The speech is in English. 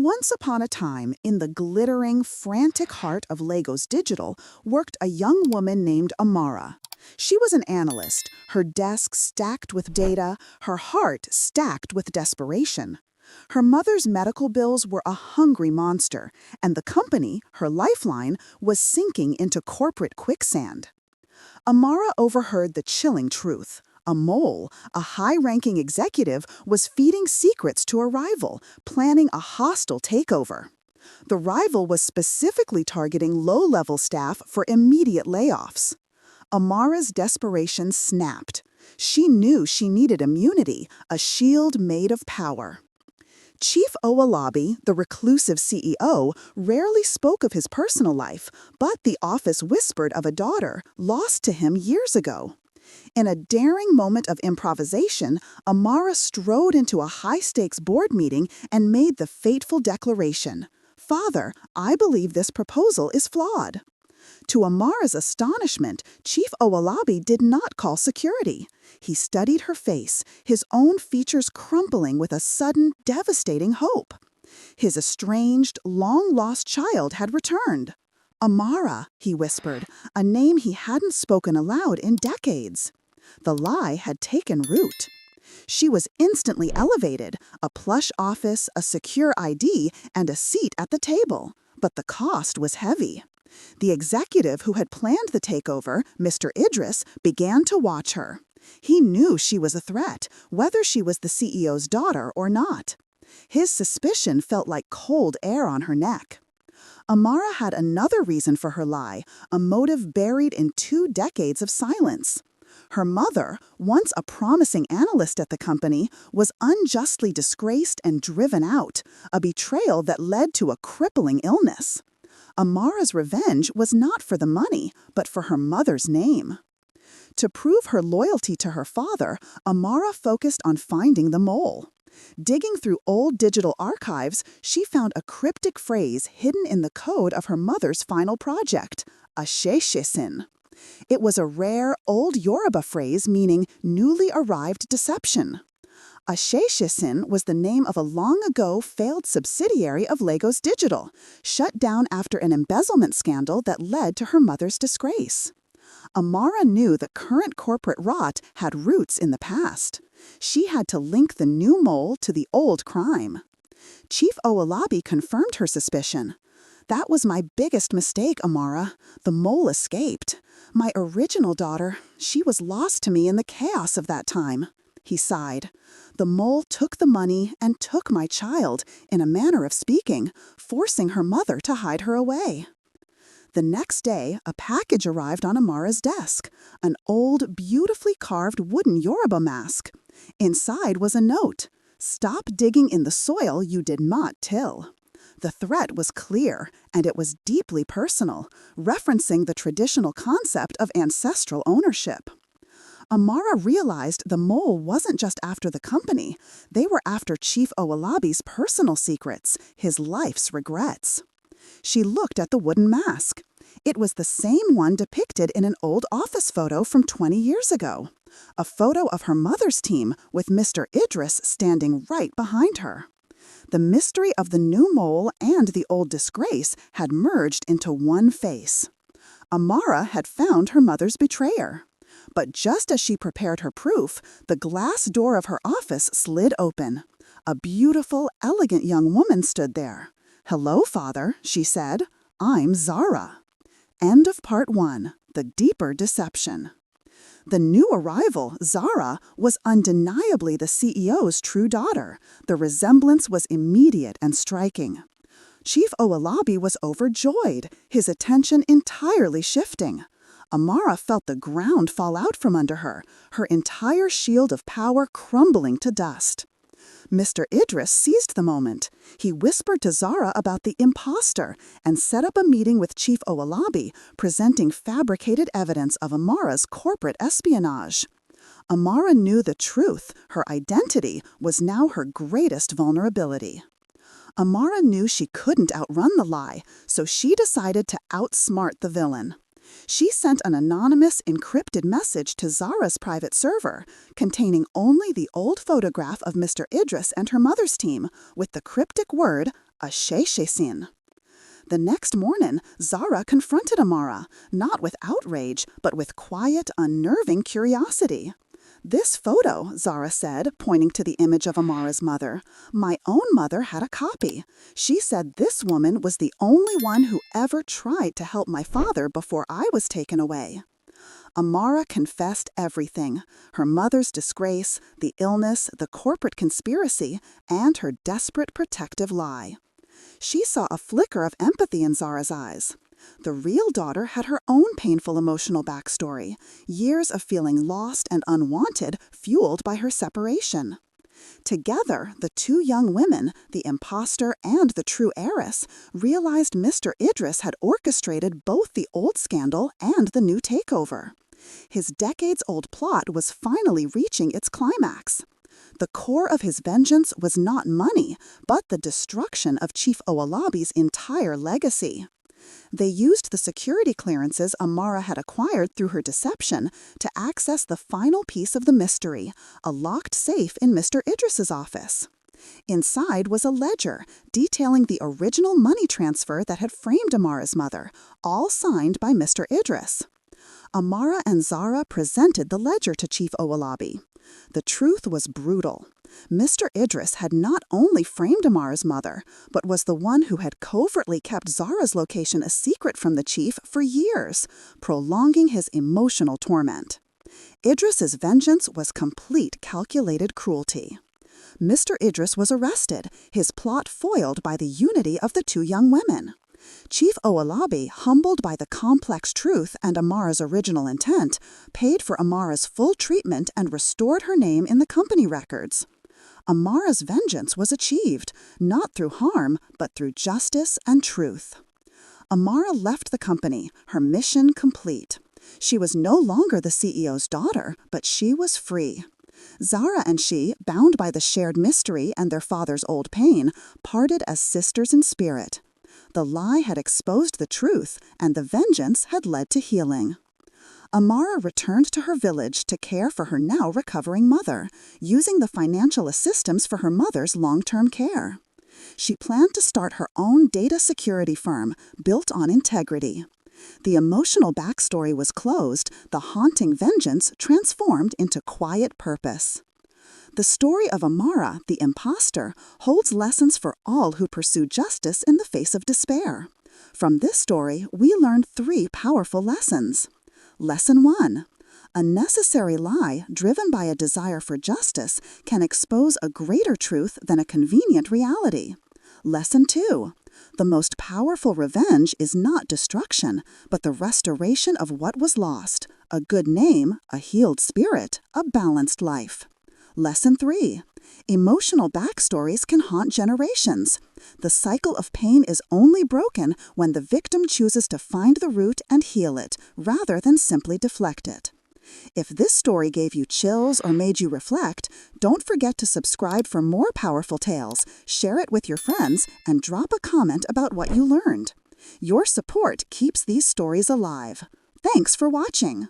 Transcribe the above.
Once upon a time, in the glittering, frantic heart of Lagos Digital, worked a young woman named Amara. She was an analyst, her desk stacked with data, her heart stacked with desperation. Her mother's medical bills were a hungry monster, and the company, her lifeline, was sinking into corporate quicksand. Amara overheard the chilling truth. A mole, a high-ranking executive, was feeding secrets to a rival, planning a hostile takeover. The rival was specifically targeting low-level staff for immediate layoffs. Amara's desperation snapped. She knew she needed immunity, a shield made of power. Chief Owolabi, the reclusive CEO, rarely spoke of his personal life, but the office whispered of a daughter lost to him years ago. In a daring moment of improvisation, Amara strode into a high-stakes board meeting and made the fateful declaration, "Father, I believe this proposal is flawed." To Amara's astonishment, Chief Owolabi did not call security. He studied her face, his own features crumpling with a sudden, devastating hope. His estranged, long-lost child had returned. "Amara," he whispered, a name he hadn't spoken aloud in decades. The lie had taken root. She was instantly elevated, a plush office, a secure ID, and a seat at the table. But the cost was heavy. The executive who had planned the takeover, Mr. Idris, began to watch her. He knew she was a threat, whether she was the CEO's daughter or not. His suspicion felt like cold air on her neck. Amara had another reason for her lie, a motive buried in 2 decades of silence. Her mother, once a promising analyst at the company, was unjustly disgraced and driven out, a betrayal that led to a crippling illness. Amara's revenge was not for the money, but for her mother's name. To prove her loyalty to her father, Amara focused on finding the mole. Digging through old digital archives, she found a cryptic phrase hidden in the code of her mother's final project, "Asheshesin." It was a rare, old Yoruba phrase meaning newly arrived deception. Asheshesin was the name of a long-ago failed subsidiary of Lagos Digital, shut down after an embezzlement scandal that led to her mother's disgrace. Amara knew the current corporate rot had roots in the past. She had to link the new mole to the old crime. Chief Owolabi confirmed her suspicion. "That was my biggest mistake, Amara. The mole escaped. My original daughter, she was lost to me in the chaos of that time." He sighed. "The mole took the money and took my child, in a manner of speaking, forcing her mother to hide her away." The next day, a package arrived on Amara's desk, an old, beautifully carved wooden Yoruba mask. Inside was a note, "Stop digging in the soil you did not till." The threat was clear, and it was deeply personal, referencing the traditional concept of ancestral ownership. Amara realized the mole wasn't just after the company. They were after Chief Owolabi's personal secrets, his life's regrets. She looked at the wooden mask. It was the same one depicted in an old office photo from 20 years ago. A photo of her mother's team with Mr. Idris standing right behind her. The mystery of the new mole and the old disgrace had merged into one face. Amara had found her mother's betrayer. But just as she prepared her proof, the glass door of her office slid open. A beautiful, elegant young woman stood there. "Hello, Father," she said. "I'm Zara." End of part 1. The Deeper Deception. The new arrival, Zara, was undeniably the CEO's true daughter. The resemblance was immediate and striking. Chief Owolabi was overjoyed, his attention entirely shifting. Amara felt the ground fall out from under her, her entire shield of power crumbling to dust. Mr. Idris seized the moment. He whispered to Zara about the imposter and set up a meeting with Chief Owolabi, presenting fabricated evidence of Amara's corporate espionage. Amara knew the truth. Her identity was now her greatest vulnerability. Amara knew she couldn't outrun the lie, so she decided to outsmart the villain. She sent an anonymous, encrypted message to Zara's private server, containing only the old photograph of Mr. Idris and her mother's team, with the cryptic word, a sheishin. The next morning, Zara confronted Amara, not with outrage, but with quiet, unnerving curiosity. "This photo," Zara said, pointing to the image of Amara's mother. "My own mother had a copy. She said this woman was the only one who ever tried to help my father before I was taken away." Amara confessed everything: her mother's disgrace, the illness, the corporate conspiracy, and her desperate protective lie. She saw a flicker of empathy in Zara's eyes. The real daughter had her own painful emotional backstory, years of feeling lost and unwanted, fueled by her separation. Together, the two young women, the imposter and the true heiress, realized Mr. Idris had orchestrated both the old scandal and the new takeover. His decades-old plot was finally reaching its climax. The core of his vengeance was not money, but the destruction of Chief Owolabi's entire legacy. They used the security clearances Amara had acquired through her deception to access the final piece of the mystery, a locked safe in Mr. Idris's office. Inside was a ledger detailing the original money transfer that had framed Amara's mother, all signed by Mr. Idris. Amara and Zara presented the ledger to Chief Owolabi. The truth was brutal. Mr. Idris had not only framed Amara's mother, but was the one who had covertly kept Zara's location a secret from the chief for years, prolonging his emotional torment. Idris's vengeance was complete calculated cruelty. Mr. Idris was arrested, his plot foiled by the unity of the two young women. Chief Owolabi, humbled by the complex truth and Amara's original intent, paid for Amara's full treatment and restored her name in the company records. Amara's vengeance was achieved, not through harm, but through justice and truth. Amara left the company, her mission complete. She was no longer the CEO's daughter, but she was free. Zara and she, bound by the shared mystery and their father's old pain, parted as sisters in spirit. The lie had exposed the truth, and the vengeance had led to healing. Amara returned to her village to care for her now recovering mother, using the financial assistance for her mother's long-term care. She planned to start her own data security firm, built on integrity. The emotional backstory was closed, the haunting vengeance transformed into quiet purpose. The story of Amara, the imposter, holds lessons for all who pursue justice in the face of despair. From this story, we learned 3 powerful lessons. Lesson 1. A necessary lie, driven by a desire for justice, can expose a greater truth than a convenient reality. Lesson 2. The most powerful revenge is not destruction, but the restoration of what was lost: a good name, a healed spirit, a balanced life. Lesson 3. Emotional backstories can haunt generations. The cycle of pain is only broken when the victim chooses to find the root and heal it, rather than simply deflect it. If this story gave you chills or made you reflect, don't forget to subscribe for more powerful tales, share it with your friends, and drop a comment about what you learned. Your support keeps these stories alive. Thanks for watching.